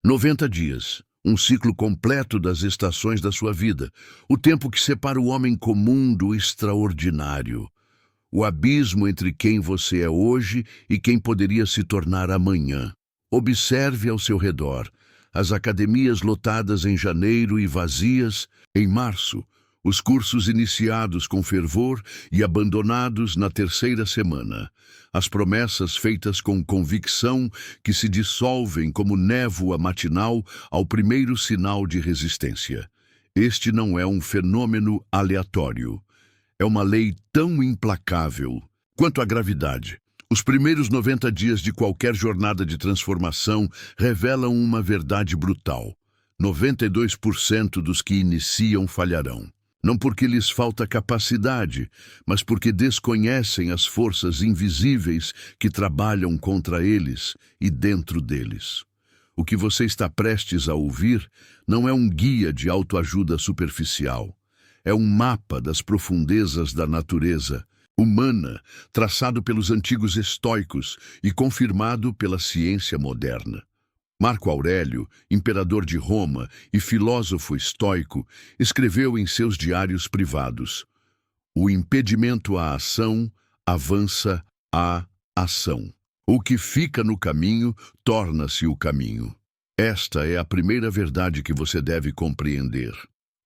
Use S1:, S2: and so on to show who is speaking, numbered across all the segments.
S1: 90 dias, um ciclo completo das estações da sua vida, o tempo que separa o homem comum do extraordinário, o abismo entre quem você é hoje e quem poderia se tornar amanhã. Observe ao seu redor, as academias lotadas em janeiro e vazias em março, os cursos iniciados com fervor e abandonados na terceira semana, as promessas feitas com convicção que se dissolvem como névoa matinal ao primeiro sinal de resistência. Este não é um fenômeno aleatório. É uma lei tão implacável quanto a gravidade. Os primeiros 90 dias de qualquer jornada de transformação revelam uma verdade brutal. 92% dos que iniciam falharão. Não porque lhes falta capacidade, mas porque desconhecem as forças invisíveis que trabalham contra eles e dentro deles. O que você está prestes a ouvir não é um guia de autoajuda superficial. É um mapa das profundezas da natureza humana, traçado pelos antigos estoicos e confirmado pela ciência moderna. Marco Aurélio, imperador de Roma e filósofo estoico, escreveu em seus diários privados: "O impedimento à ação avança à ação. O que fica no caminho torna-se o caminho." Esta é a primeira verdade que você deve compreender.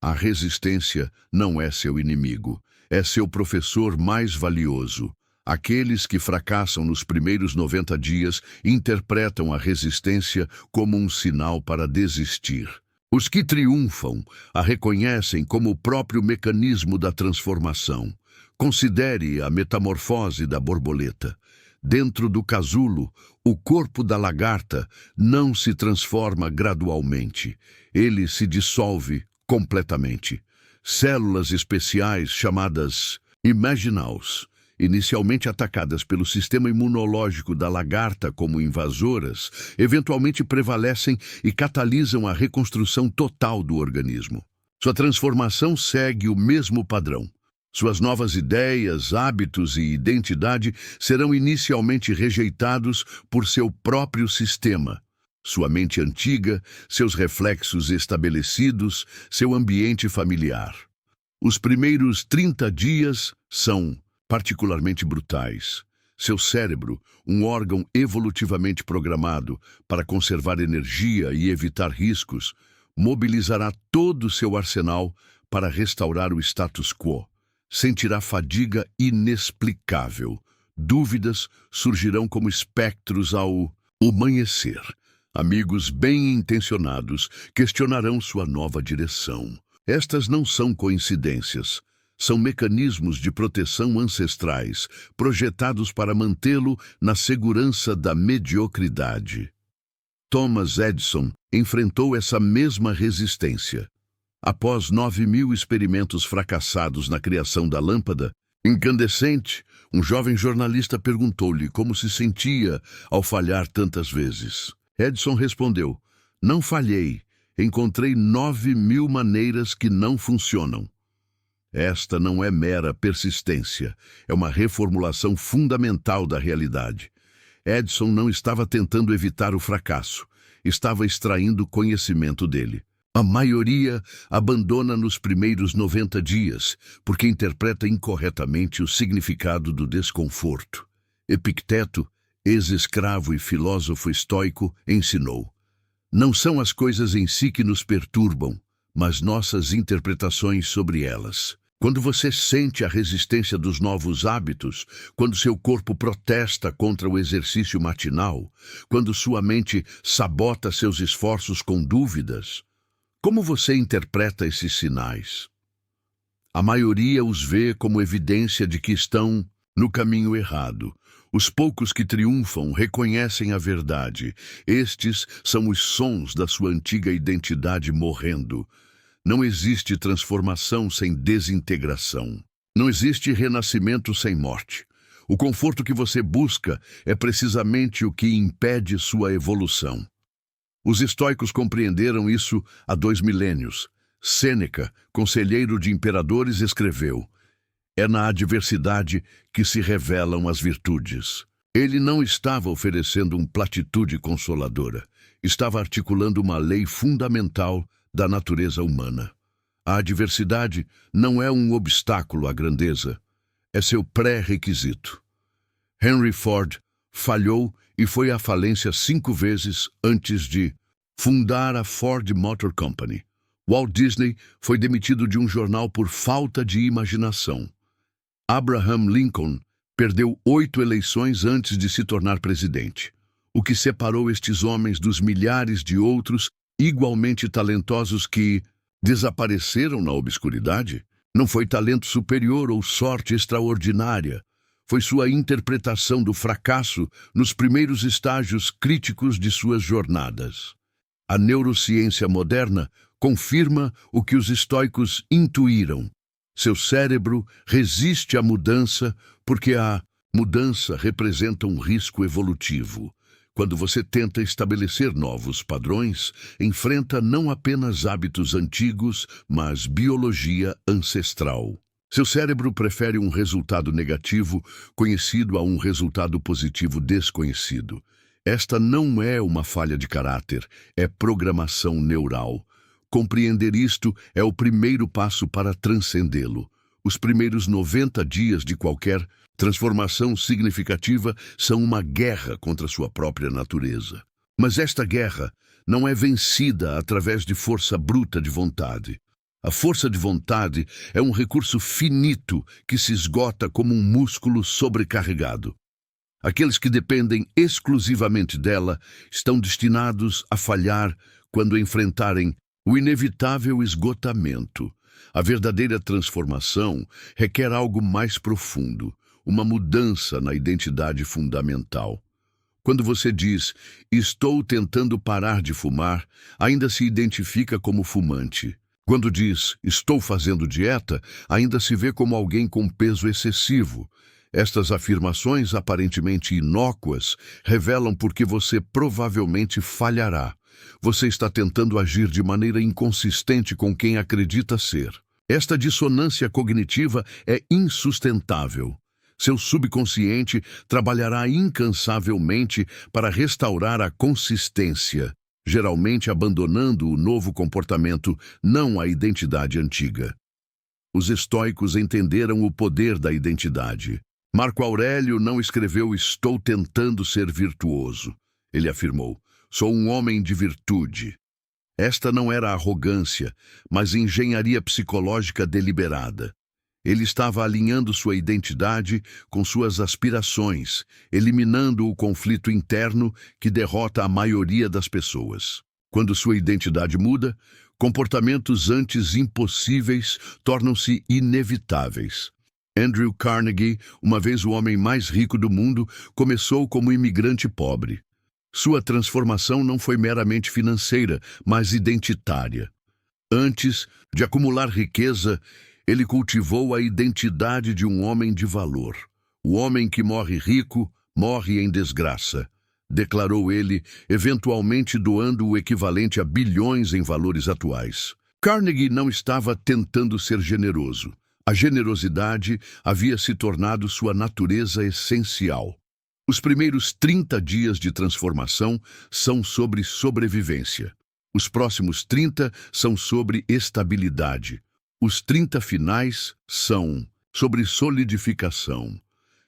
S1: A resistência não é seu inimigo, é seu professor mais valioso. Aqueles que fracassam nos primeiros 90 dias interpretam a resistência como um sinal para desistir. Os que triunfam a reconhecem como o próprio mecanismo da transformação. Considere a metamorfose da borboleta. Dentro do casulo, o corpo da lagarta não se transforma gradualmente. Ele se dissolve completamente. Células especiais chamadas imaginals, inicialmente atacadas pelo sistema imunológico da lagarta como invasoras, eventualmente prevalecem e catalisam a reconstrução total do organismo. Sua transformação segue o mesmo padrão. Suas novas ideias, hábitos e identidade serão inicialmente rejeitados por seu próprio sistema. Sua mente antiga, seus reflexos estabelecidos, seu ambiente familiar. Os primeiros 30 dias são particularmente brutais. Seu cérebro, um órgão evolutivamente programado para conservar energia e evitar riscos, mobilizará todo o seu arsenal para restaurar o status quo. Sentirá fadiga inexplicável. Dúvidas surgirão como espectros ao amanhecer. Amigos bem-intencionados questionarão sua nova direção. Estas não são coincidências. São mecanismos de proteção ancestrais, projetados para mantê-lo na segurança da mediocridade. Thomas Edison enfrentou essa mesma resistência. Após 9.000 experimentos fracassados na criação da lâmpada incandescente, um jovem jornalista perguntou-lhe como se sentia ao falhar tantas vezes. Edison respondeu: "Não falhei, encontrei 9.000 maneiras que não funcionam." Esta não é mera persistência, é uma reformulação fundamental da realidade. Edison não estava tentando evitar o fracasso, estava extraindo conhecimento dele. A maioria abandona nos primeiros 90 dias, porque interpreta incorretamente o significado do desconforto. Epicteto, ex-escravo e filósofo estoico, ensinou: "Não são as coisas em si que nos perturbam, mas nossas interpretações sobre elas." Quando você sente a resistência dos novos hábitos, quando seu corpo protesta contra o exercício matinal, quando sua mente sabota seus esforços com dúvidas, como você interpreta esses sinais? A maioria os vê como evidência de que estão no caminho errado. Os poucos que triunfam reconhecem a verdade. Estes são os sons da sua antiga identidade morrendo. Não existe transformação sem desintegração. Não existe renascimento sem morte. O conforto que você busca é precisamente o que impede sua evolução. Os estoicos compreenderam isso há 2 milênios. Sêneca, conselheiro de imperadores, escreveu: "É na adversidade que se revelam as virtudes." Ele não estava oferecendo uma platitude consoladora. estava articulando uma lei fundamental da natureza humana. A adversidade não é um obstáculo à grandeza, é seu pré-requisito. Henry Ford falhou e foi à falência 5 vezes antes de fundar a Ford Motor Company. Walt Disney foi demitido de um jornal por falta de imaginação. Abraham Lincoln perdeu 8 eleições antes de se tornar presidente. O que separou estes homens dos milhares de outros igualmente talentosos que desapareceram na obscuridade não foi talento superior ou sorte extraordinária. Foi sua interpretação do fracasso nos primeiros estágios críticos de suas jornadas. A neurociência moderna confirma o que os estoicos intuíram. Seu cérebro resiste à mudança porque a mudança representa um risco evolutivo. Quando você tenta estabelecer novos padrões, enfrenta não apenas hábitos antigos, mas biologia ancestral. Seu cérebro prefere um resultado negativo conhecido a um resultado positivo desconhecido. Esta não é uma falha de caráter, é programação neural. Compreender isto é o primeiro passo para transcendê-lo. Os primeiros 90 dias de qualquer transformação significativa são uma guerra contra sua própria natureza. Mas esta guerra não é vencida através de força bruta de vontade. A força de vontade é um recurso finito que se esgota como um músculo sobrecarregado. Aqueles que dependem exclusivamente dela estão destinados a falhar quando enfrentarem o inevitável esgotamento. A verdadeira transformação requer algo mais profundo, uma mudança na identidade fundamental. Quando você diz, estou tentando parar de fumar, ainda se identifica como fumante. Quando diz, estou fazendo dieta, ainda se vê como alguém com peso excessivo. Estas afirmações aparentemente inócuas revelam por que você provavelmente falhará. Você está tentando agir de maneira inconsistente com quem acredita ser. Esta dissonância cognitiva é insustentável. Seu subconsciente trabalhará incansavelmente para restaurar a consistência, geralmente abandonando o novo comportamento, não a identidade antiga. Os estoicos entenderam o poder da identidade. Marco Aurélio não escreveu "estou tentando ser virtuoso". Ele afirmou, sou um homem de virtude. Esta não era arrogância, mas engenharia psicológica deliberada. Ele estava alinhando sua identidade com suas aspirações, eliminando o conflito interno que derrota a maioria das pessoas. Quando sua identidade muda, comportamentos antes impossíveis tornam-se inevitáveis. Andrew Carnegie, uma vez o homem mais rico do mundo, começou como imigrante pobre. Sua transformação não foi meramente financeira, mas identitária. Antes de acumular riqueza, ele cultivou a identidade de um homem de valor. O homem que morre rico, morre em desgraça, declarou ele, eventualmente doando o equivalente a bilhões em valores atuais. Carnegie não estava tentando ser generoso. A generosidade havia se tornado sua natureza essencial. Os primeiros 30 dias de transformação são sobre sobrevivência. Os próximos 30 são sobre estabilidade. Os 30 finais são sobre solidificação.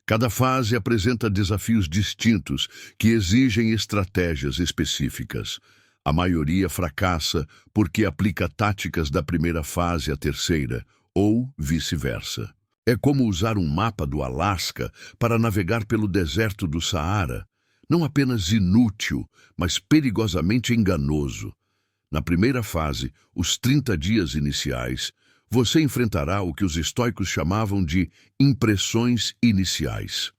S1: Cada fase apresenta desafios distintos que exigem estratégias específicas. A maioria fracassa porque aplica táticas da primeira fase à terceira, ou vice-versa. É como usar um mapa do Alasca para navegar pelo deserto do Saara. Não apenas inútil, mas perigosamente enganoso. Na primeira fase, os 30 dias iniciais, você enfrentará o que os estoicos chamavam de impressões iniciais.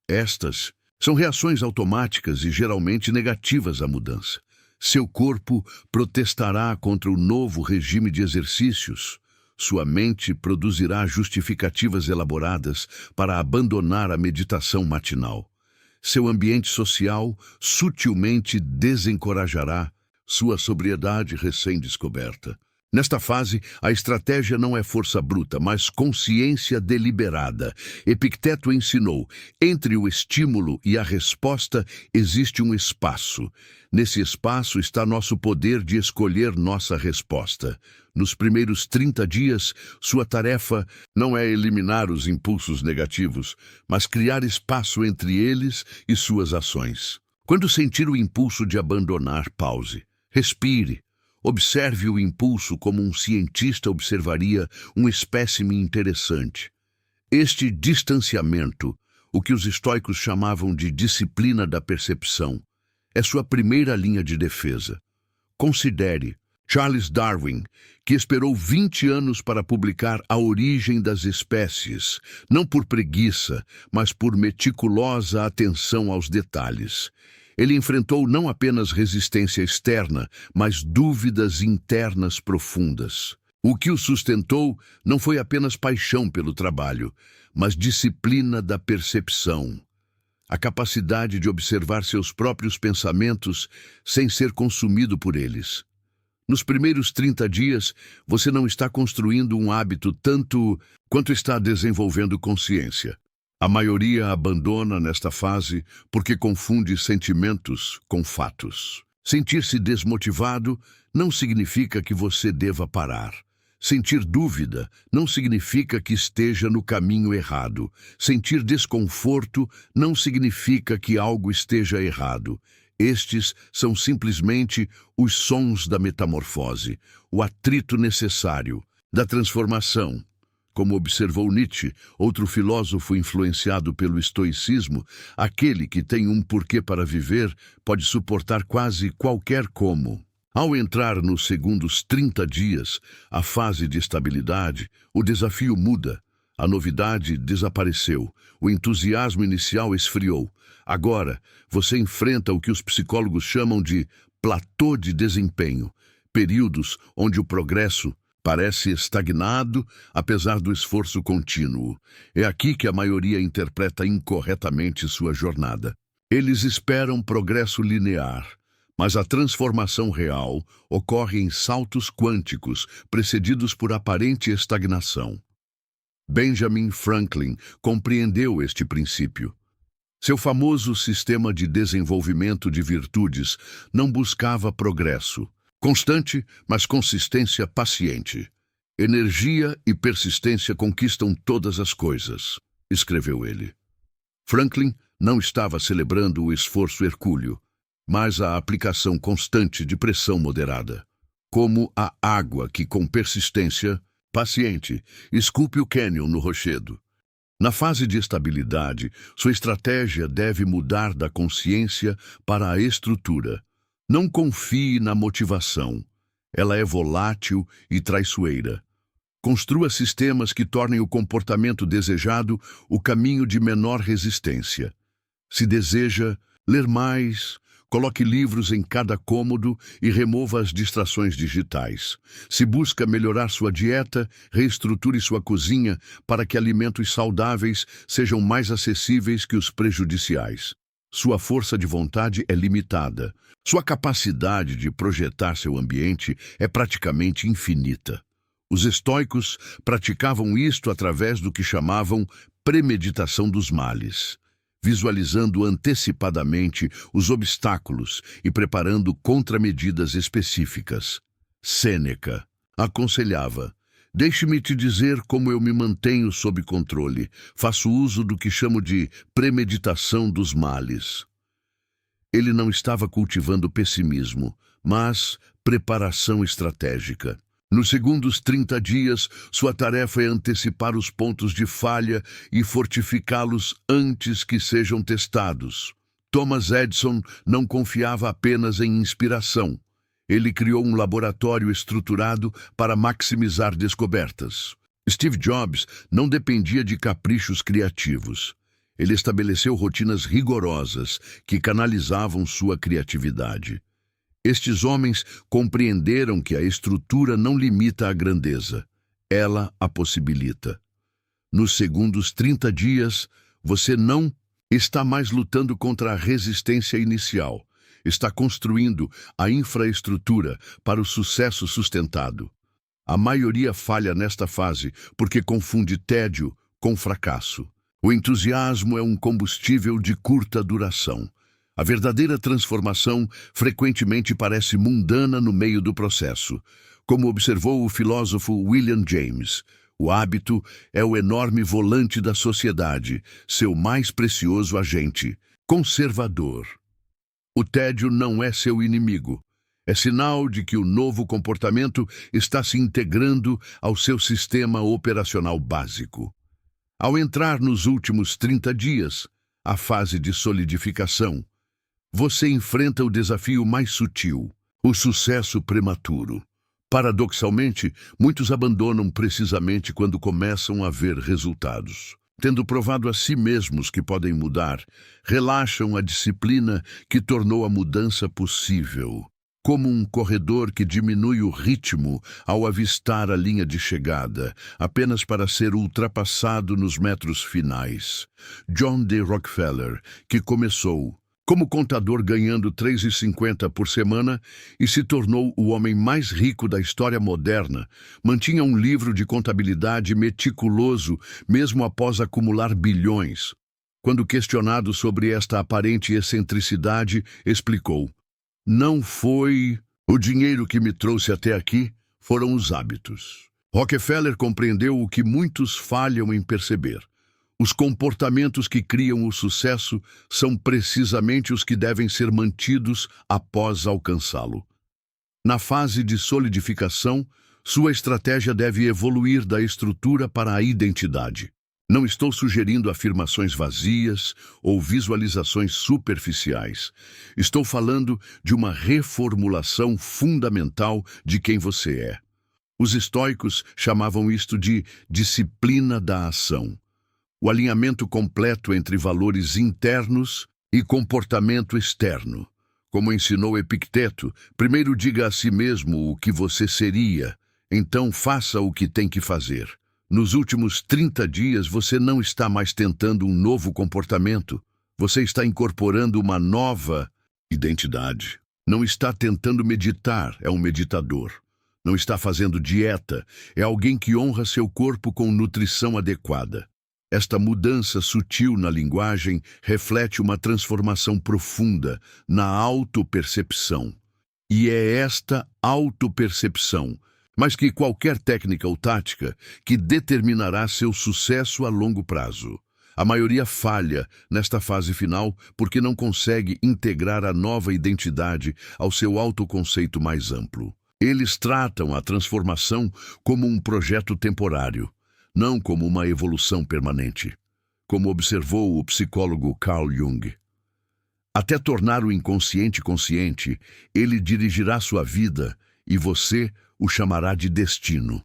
S1: Estas são reações automáticas e geralmente negativas à mudança. Seu corpo protestará contra o novo regime de exercícios. Sua mente produzirá justificativas elaboradas para abandonar a meditação matinal. Seu ambiente social sutilmente desencorajará sua sobriedade recém-descoberta. Nesta fase, a estratégia não é força bruta, mas consciência deliberada. Epicteto ensinou: entre o estímulo e a resposta existe um espaço. Nesse espaço está nosso poder de escolher nossa resposta. Nos primeiros 30 dias, sua tarefa não é eliminar os impulsos negativos, mas criar espaço entre eles e suas ações. Quando sentir o impulso de abandonar, pause. Respire. Observe o impulso como um cientista observaria um espécime interessante. Este distanciamento, o que os estoicos chamavam de disciplina da percepção, é sua primeira linha de defesa. Considere Charles Darwin, que esperou 20 anos para publicar A Origem das Espécies, não por preguiça, mas por meticulosa atenção aos detalhes. Ele enfrentou não apenas resistência externa, mas dúvidas internas profundas. O que o sustentou não foi apenas paixão pelo trabalho, mas disciplina da percepção. A capacidade de observar seus próprios pensamentos sem ser consumido por eles. Nos primeiros 30 dias, você não está construindo um hábito tanto quanto está desenvolvendo consciência. A maioria abandona nesta fase porque confunde sentimentos com fatos. Sentir-se desmotivado não significa que você deva parar. Sentir dúvida não significa que esteja no caminho errado. Sentir desconforto não significa que algo esteja errado. Estes são simplesmente os sons da metamorfose, o atrito necessário da transformação. Como observou Nietzsche, outro filósofo influenciado pelo estoicismo, aquele que tem um porquê para viver pode suportar quase qualquer como. Ao entrar nos segundos 30 dias, a fase de estabilidade, o desafio muda. A novidade desapareceu, o entusiasmo inicial esfriou. Agora, você enfrenta o que os psicólogos chamam de platô de desempenho, períodos onde o progresso parece estagnado, apesar do esforço contínuo. É aqui que a maioria interpreta incorretamente sua jornada. Eles esperam progresso linear, mas a transformação real ocorre em saltos quânticos, precedidos por aparente estagnação. Benjamin Franklin compreendeu este princípio. Seu famoso sistema de desenvolvimento de virtudes não buscava progresso constante, mas consistência paciente. Energia e persistência conquistam todas as coisas, escreveu ele. Franklin não estava celebrando o esforço hercúleo, mas a aplicação constante de pressão moderada, como a água que, com persistência paciente, esculpe o cânion no rochedo. Na fase de estabilidade, sua estratégia deve mudar da consciência para a estrutura. Não confie na motivação. Ela é volátil e traiçoeira. Construa sistemas que tornem o comportamento desejado o caminho de menor resistência. Se deseja ler mais, coloque livros em cada cômodo e remova as distrações digitais. Se busca melhorar sua dieta, reestruture sua cozinha para que alimentos saudáveis sejam mais acessíveis que os prejudiciais. Sua força de vontade é limitada. Sua capacidade de projetar seu ambiente é praticamente infinita. Os estoicos praticavam isto através do que chamavam premeditação dos males, visualizando antecipadamente os obstáculos e preparando contramedidas específicas. Sêneca aconselhava: deixe-me te dizer como eu me mantenho sob controle. Faço uso do que chamo de premeditação dos males. Ele não estava cultivando pessimismo, mas preparação estratégica. Nos segundos 30 dias, sua tarefa é antecipar os pontos de falha e fortificá-los antes que sejam testados. Thomas Edison não confiava apenas em inspiração. Ele criou um laboratório estruturado para maximizar descobertas. Steve Jobs não dependia de caprichos criativos. Ele estabeleceu rotinas rigorosas que canalizavam sua criatividade. Estes homens compreenderam que a estrutura não limita a grandeza, ela a possibilita. Nos segundos 30 dias, você não está mais lutando contra a resistência inicial. Está construindo a infraestrutura para o sucesso sustentado. A maioria falha nesta fase porque confunde tédio com fracasso. O entusiasmo é um combustível de curta duração. A verdadeira transformação frequentemente parece mundana no meio do processo. Como observou o filósofo William James, o hábito é o enorme volante da sociedade, seu mais precioso agente. Conservador. O tédio não é seu inimigo. É sinal de que o novo comportamento está se integrando ao seu sistema operacional básico. Ao entrar nos últimos 30 dias, a fase de solidificação, você enfrenta o desafio mais sutil, o sucesso prematuro. Paradoxalmente, muitos abandonam precisamente quando começam a ver resultados. Tendo provado a si mesmos que podem mudar, relaxam a disciplina que tornou a mudança possível. Como um corredor que diminui o ritmo ao avistar a linha de chegada, apenas para ser ultrapassado nos metros finais. John D. Rockefeller, que começou como contador ganhando $3,50 por semana e se tornou o homem mais rico da história moderna, mantinha um livro de contabilidade meticuloso mesmo após acumular bilhões. Quando questionado sobre esta aparente excentricidade, explicou: "Não foi o dinheiro que me trouxe até aqui, foram os hábitos." Rockefeller compreendeu o que muitos falham em perceber. Os comportamentos que criam o sucesso são precisamente os que devem ser mantidos após alcançá-lo. Na fase de solidificação, sua estratégia deve evoluir da estrutura para a identidade. Não estou sugerindo afirmações vazias ou visualizações superficiais. Estou falando de uma reformulação fundamental de quem você é. Os estoicos chamavam isto de disciplina da ação. O alinhamento completo entre valores internos e comportamento externo. Como ensinou Epicteto, primeiro diga a si mesmo o que você seria, então faça o que tem que fazer. Nos últimos 30 dias você não está mais tentando um novo comportamento, você está incorporando uma nova identidade. Não está tentando meditar, é um meditador. Não está fazendo dieta, é alguém que honra seu corpo com nutrição adequada. Esta mudança sutil na linguagem reflete uma transformação profunda na autopercepção. E é esta autopercepção, mais que qualquer técnica ou tática, que determinará seu sucesso a longo prazo. A maioria falha nesta fase final porque não consegue integrar a nova identidade ao seu autoconceito mais amplo. Eles tratam a transformação como um projeto temporário, não como uma evolução permanente, como observou o psicólogo Carl Jung. Até tornar o inconsciente consciente, ele dirigirá sua vida e você o chamará de destino.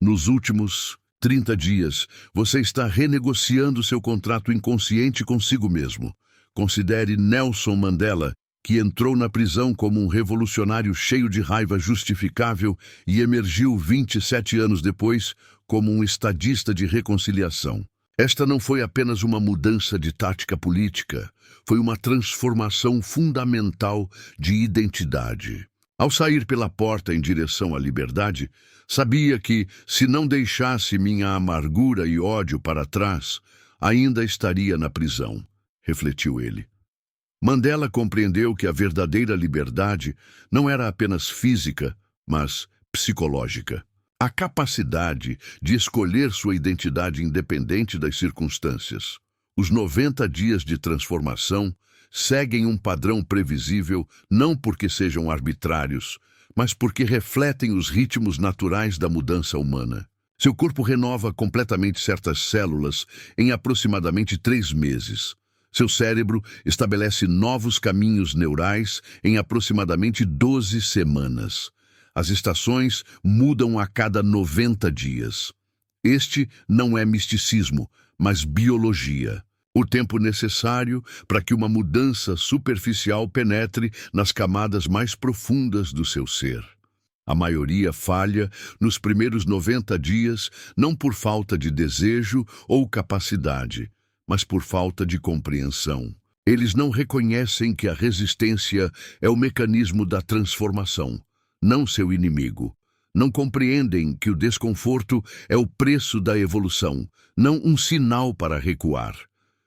S1: Nos últimos 30 dias, você está renegociando seu contrato inconsciente consigo mesmo. Considere Nelson Mandela, que entrou na prisão como um revolucionário cheio de raiva justificável e emergiu 27 anos depois como um estadista de reconciliação. Esta não foi apenas uma mudança de tática política, foi uma transformação fundamental de identidade. Ao sair pela porta em direção à liberdade, sabia que, se não deixasse minha amargura e ódio para trás, ainda estaria na prisão, refletiu ele. Mandela compreendeu que a verdadeira liberdade não era apenas física, mas psicológica. A capacidade de escolher sua identidade independente das circunstâncias. Os 90 dias de transformação seguem um padrão previsível não porque sejam arbitrários, mas porque refletem os ritmos naturais da mudança humana. Seu corpo renova completamente certas células em aproximadamente 3 meses. Seu cérebro estabelece novos caminhos neurais em aproximadamente 12 semanas. As estações mudam a cada 90 dias. Este não é misticismo, mas biologia. O tempo necessário para que uma mudança superficial penetre nas camadas mais profundas do seu ser. A maioria falha nos primeiros 90 dias, não por falta de desejo ou capacidade, mas por falta de compreensão. Eles não reconhecem que a resistência é o mecanismo da transformação, não seu inimigo. Não compreendem que o desconforto é o preço da evolução, não um sinal para recuar.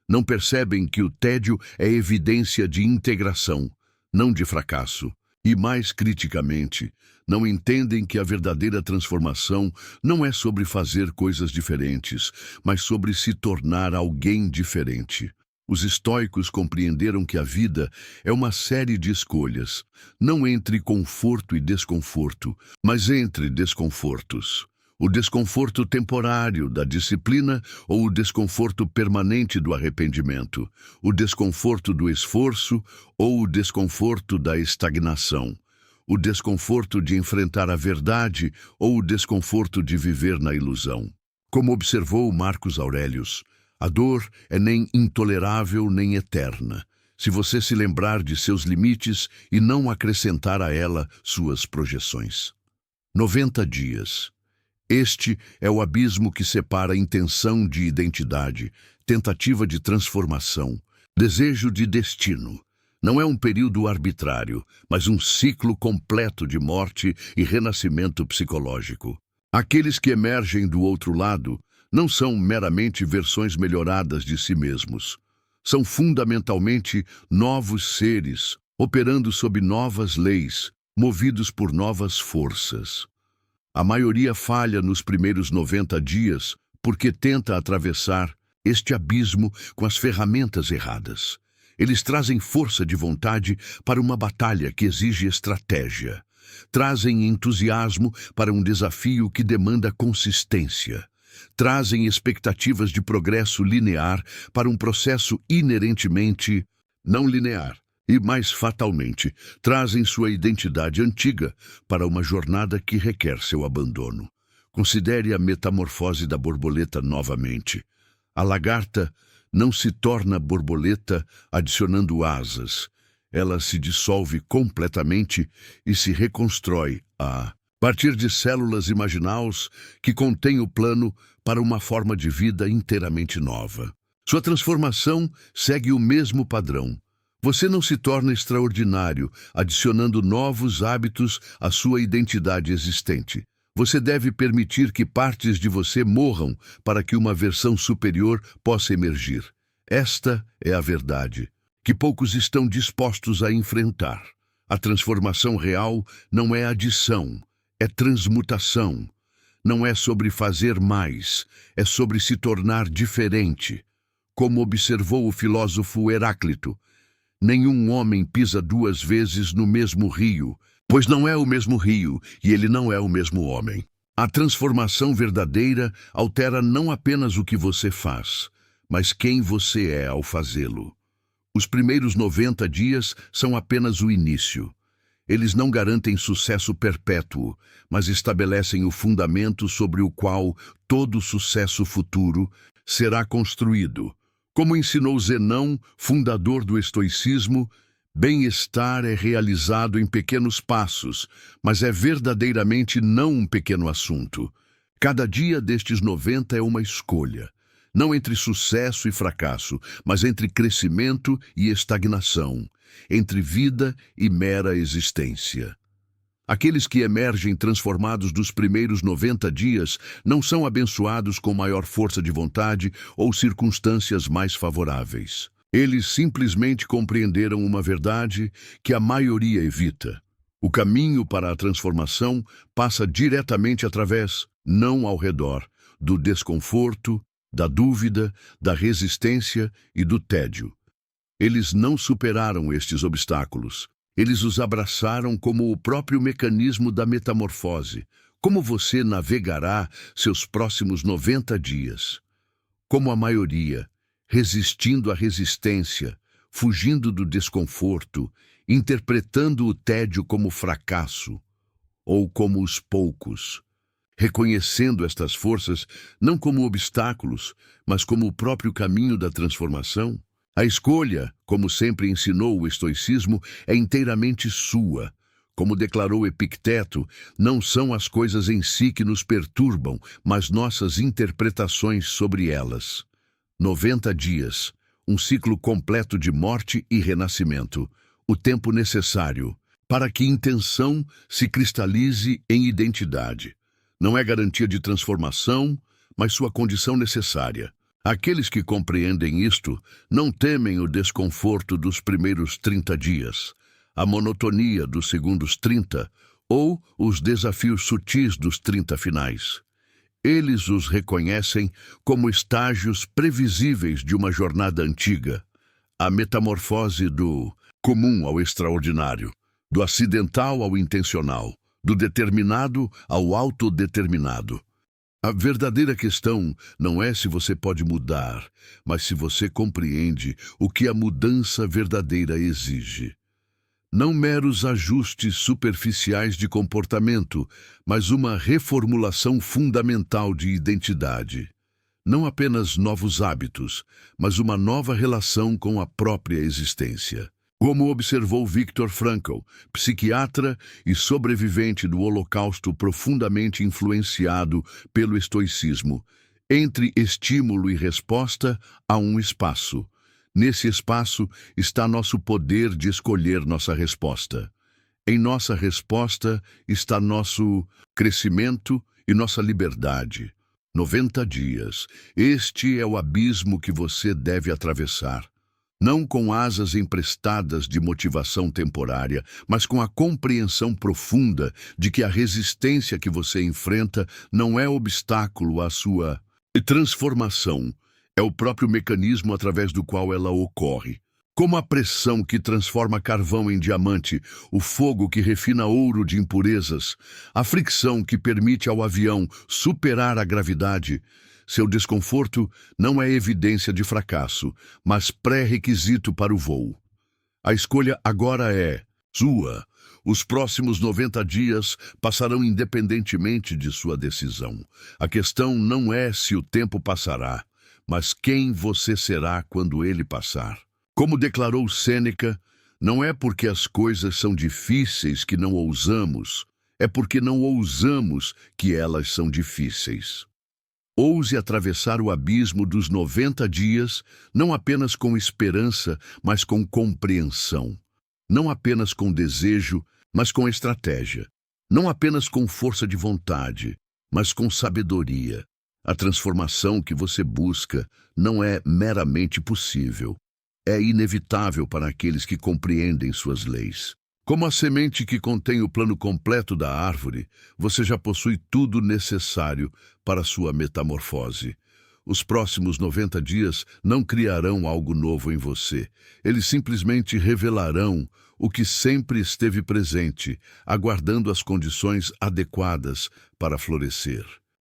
S1: Não percebem que o tédio é evidência de integração, não de fracasso. E mais criticamente, não entendem que a verdadeira transformação não é sobre fazer coisas diferentes, mas sobre se tornar alguém diferente. Os estoicos compreenderam que a vida é uma série de escolhas, não entre conforto e desconforto, mas entre desconfortos. O desconforto temporário da disciplina ou o desconforto permanente do arrependimento, o desconforto do esforço ou o desconforto da estagnação, o desconforto de enfrentar a verdade ou o desconforto de viver na ilusão. Como observou Marcos Aurelius, a dor é nem intolerável nem eterna, se você se lembrar de seus limites e não acrescentar a ela suas projeções. 90 dias. Este é o abismo que separa intenção de identidade, tentativa de transformação, desejo de destino. Não é um período arbitrário, mas um ciclo completo de morte e renascimento psicológico. Aqueles que emergem do outro lado não são meramente versões melhoradas de si mesmos. São fundamentalmente novos seres, operando sob novas leis, movidos por novas forças. A maioria falha nos primeiros 90 dias porque tenta atravessar este abismo com as ferramentas erradas. Eles trazem força de vontade para uma batalha que exige estratégia. Trazem entusiasmo para um desafio que demanda consistência. Trazem expectativas de progresso linear para um processo inerentemente não linear. E, mais fatalmente, trazem sua identidade antiga para uma jornada que requer seu abandono. Considere a metamorfose da borboleta novamente. A lagarta não se torna borboleta adicionando asas. Ela se dissolve completamente e se reconstrói a partir de células imaginais que contêm o plano para uma forma de vida inteiramente nova. Sua transformação segue o mesmo padrão. Você não se torna extraordinário, adicionando novos hábitos à sua identidade existente. Você deve permitir que partes de você morram para que uma versão superior possa emergir. Esta é a verdade, que poucos estão dispostos a enfrentar. A transformação real não é adição, é transmutação. Não é sobre fazer mais, é sobre se tornar diferente. Como observou o filósofo Heráclito, nenhum homem pisa 2 vezes no mesmo rio, pois não é o mesmo rio e ele não é o mesmo homem. A transformação verdadeira altera não apenas o que você faz, mas quem você é ao fazê-lo. Os primeiros 90 dias são apenas o início. Eles não garantem sucesso perpétuo, mas estabelecem o fundamento sobre o qual todo sucesso futuro será construído. Como ensinou Zenão, fundador do estoicismo, bem-estar é realizado em pequenos passos, mas é verdadeiramente não um pequeno assunto. Cada dia destes 90 é uma escolha, não entre sucesso e fracasso, mas entre crescimento e estagnação, entre vida e mera existência. Aqueles que emergem transformados dos primeiros 90 dias não são abençoados com maior força de vontade ou circunstâncias mais favoráveis. Eles simplesmente compreenderam uma verdade que a maioria evita. O caminho para a transformação passa diretamente através, não ao redor, do desconforto, da dúvida, da resistência e do tédio. Eles não superaram estes obstáculos. Eles os abraçaram como o próprio mecanismo da metamorfose. Como você navegará seus próximos 90 dias? Como a maioria, resistindo à resistência, fugindo do desconforto, interpretando o tédio como fracasso, ou como os poucos, reconhecendo estas forças não como obstáculos, mas como o próprio caminho da transformação? A escolha, como sempre ensinou o estoicismo, é inteiramente sua. Como declarou Epicteto, não são as coisas em si que nos perturbam, mas nossas interpretações sobre elas. 90 dias, um ciclo completo de morte e renascimento, o tempo necessário para que intenção se cristalize em identidade. Não é garantia de transformação, mas sua condição necessária. Aqueles que compreendem isto não temem o desconforto dos primeiros 30 dias, a monotonia dos segundos 30 ou os desafios sutis dos 30 finais. Eles os reconhecem como estágios previsíveis de uma jornada antiga, a metamorfose do comum ao extraordinário, do acidental ao intencional, do determinado ao autodeterminado. A verdadeira questão não é se você pode mudar, mas se você compreende o que a mudança verdadeira exige. Não meros ajustes superficiais de comportamento, mas uma reformulação fundamental de identidade. Não apenas novos hábitos, mas uma nova relação com a própria existência. Como observou Viktor Frankl, psiquiatra e sobrevivente do Holocausto profundamente influenciado pelo estoicismo, entre estímulo e resposta há um espaço. Nesse espaço está nosso poder de escolher nossa resposta. Em nossa resposta está nosso crescimento e nossa liberdade. 90 dias. Este é o abismo que você deve atravessar. Não com asas emprestadas de motivação temporária, mas com a compreensão profunda de que a resistência que você enfrenta não é obstáculo à sua transformação, é o próprio mecanismo através do qual ela ocorre. Como a pressão que transforma carvão em diamante, o fogo que refina ouro de impurezas, a fricção que permite ao avião superar a gravidade. Seu desconforto não é evidência de fracasso, mas pré-requisito para o voo. A escolha agora é sua. Os próximos 90 dias passarão independentemente de sua decisão. A questão não é se o tempo passará, mas quem você será quando ele passar. Como declarou Sêneca, não é porque as coisas são difíceis que não ousamos, é porque não ousamos que elas são difíceis. Ouse atravessar o abismo dos 90 dias, não apenas com esperança, mas com compreensão. Não apenas com desejo, mas com estratégia. Não apenas com força de vontade, mas com sabedoria. A transformação que você busca não é meramente possível. É inevitável para aqueles que compreendem suas leis. Como a semente que contém o plano completo da árvore, você já possui tudo necessário para sua metamorfose. Os próximos 90 dias não criarão algo novo em você. Eles simplesmente revelarão o que sempre esteve presente, aguardando as condições adequadas para florescer.